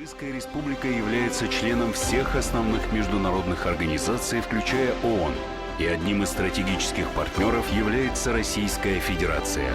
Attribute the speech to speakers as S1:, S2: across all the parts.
S1: Кыргызская республика является членом всех основных международных организаций, включая ООН, и одним из стратегических партнеров является Российская Федерация.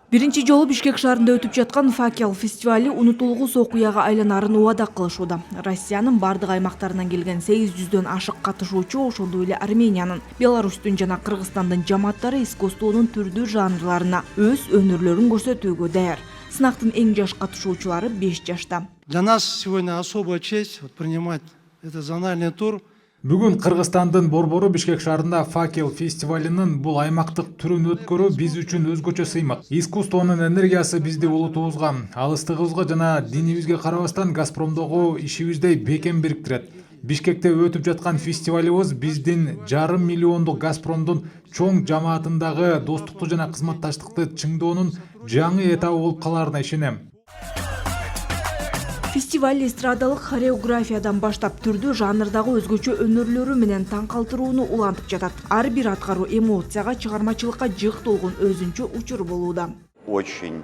S2: Биринчи жолу Бишкек шаарында өтүп жаткан Факел фестивали унутулгус окуяга айланарын убада кылышууда. Россиянын бардык аймактарынан келген 800дөн ашык катышуучу, ошондой эле Армениянын, Беларустун жана Кыргызстандын жамааттары искусствонун түрдүү жанрларына өз өнөрлөрүн көрсөтүүгө даяр. Сынактын эң жаш катышуучулары 5 жашта.
S3: Для нас сегодня особая честь принимать этот зональный тур.
S4: Бүгүн Кыргызстандын Борбору Бишкек шаарында Факел фестивалынын бул аймактык түрүн өткөрүү биз үчүн өзгөчө сыймык. Искусствонун энергиясы бизди улутубузга, алыстыгыбызга жана динибизге карабастан Газпромдогу ишибиздей бекем бириктирет. Бишкекте өтүп жаткан фестивалыбыз биздин 500 миллиондук Газпромдун чоң жамаатындагы достукту жана кызматташтыкты чыңдоонун жаңы этабы болуп каларына ишенем.
S2: Фестиваль эстрадалык хореографиядан баштап түрдүү жанрдагы өзгөчө өнөрлөрү менен таң калтырууну улантып жатат. Ар бир аткаруу эмоцияга, чыгармачылыкка жык толгон өзүнчө учур болууда.
S5: Очень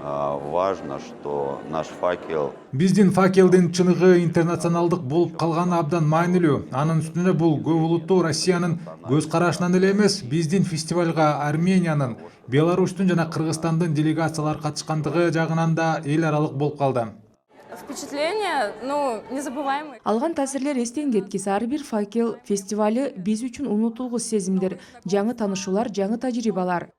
S5: важно, что наш факел...
S4: Биздин Факелдин чыныгы интернационалдык болуп калганы абдан маанилүү. Анын үстүнө бул көп улуттуу Россиянын көз карашынан эле эмес, биздин фестивалга Армениянын, Беларустун жана Кыргызстандын делегациялары катышкандыгы жагынан да эл аралык болуп калды.
S6: Впечатление, незабываемый.
S2: Алган таасирлер эстен кеткис. Ар бир Факел фестивали биз үчүн унутулгус сезимдер, жаңы таанышуулар, жаңы тажрыйбалар.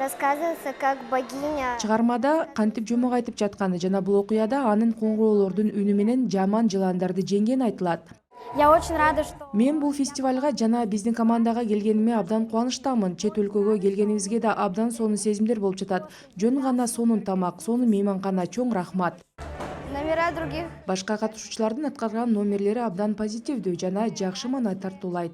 S7: Рассказывается как богиня.
S2: Чыгармада кантип жомок айтып жатканы жана бул окуяда анын коңгуроолордун үнү менен жаман жыландарды жеңгени айтылат.
S7: Я очень рада, что...
S2: Мен бул фестивалга жана биздин командага келгениме абдан кубанычтамын. Чет өлкөгө келгенибизге да абдан сонун сезимдер болуп жатат. Жөн гана сонун тамак, сонун мейманкана, чоң рахмат.
S7: Номера других.
S2: Башка катышуучулардын аткарган номерлери абдан позитивдүү жана жакшы маанай тартуулайт.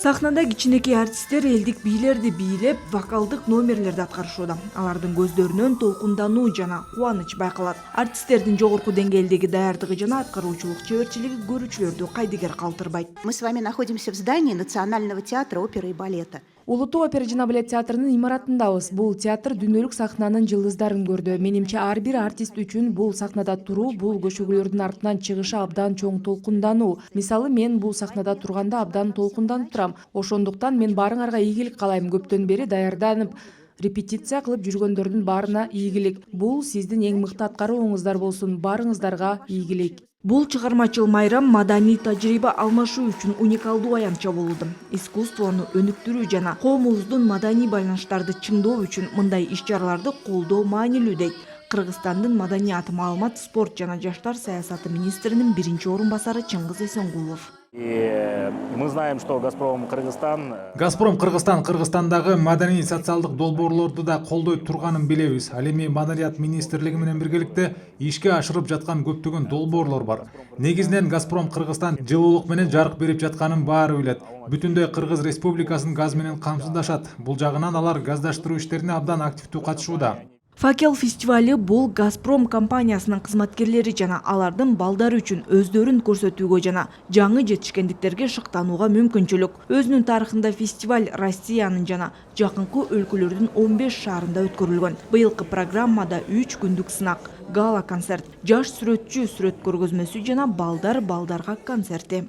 S2: Сахнада кичинекей артисттер элдик бийлерди бийлеп, вокалдык номерлерди аткарышууда. Алардын көздөрүнөн толкундануу жана кубаныч байкалат. Артисттердин жогорку деңгээлдеги даярдыгы жана аткаруучулук чеберчилиги көрүүчүлөрдү кайдыгер калтырбайт.
S8: Мы с вами находимся в здании Национального театра оперы и балета.
S2: Улуттук опера жана балет театрынын имаратындабыз. Бул театр дүйнөлүк сахнанын жылдыздарын көрдү. Менимче ар бир артист үчүн бул сахнада туруу, бул көчөгүлөрдүн артынан чыгышы абдан чоң толкундануу. Мисалы, мен бул сахнада турганда абдан толкунданып турам. Ошондуктан мен баарыңарга ийгилик каалайм. Көптөн бери даярданып, репетиция кылып жүргөндөрдүн баарына ийгилик. Бул сиздин эң мыкты аткарууңуздар болсун. Баарыңыздарга ийгилик. Бул чыгармачыл майрам маданий тажрыйба алмашуу үчүн уникалдуу аянтча болууда. Искусствону өнүктүрүү жана коомубуздун маданий байланыштарды чыңдоо үчүн мындай иш-чараларды колдоо маанилүү дейт Кыргызстандын маданият, маалымат, спорт жана жаштар саясаты министринин биринчи орун басары Чыңгыз Эсенгулов.
S9: И мы знаем, что Газпром
S4: Кыргызстан Кыргызстандагы маданий социалдык долбоорлорду да колдой турганын билебиз. Ал эми маданият министрлиги менен биргеликте ишке ашырып жаткан көптөгөн долбоорлор бар. Негизинен Газпром Кыргызстан жылуулук менен жарык берип жатканын баары билет. Бүтүндөй Кыргыз Республикасын газ менен камсыздашат. Бул жагынан алар газдаштыруу иштерине абдан активдүү катышууда. Факел фестивали бул Газпром компаниясынын кызматкерлери жана алардын балдары үчүн өздөрүн көрсөтүүгө жана жаңы жетишкендиктерге шыктанууга мүмкүнчүлүк. Өзүнүн тарыхында фестиваль Россиянын жана жакынкы өлкөлөрдүн 15 шаарында өткөрүлгөн. Быйылкы программада 3 күндүк сынак, гала концерт, жаш сүрөтчү сүрөт көргөзмөсү жана балдарга концерти.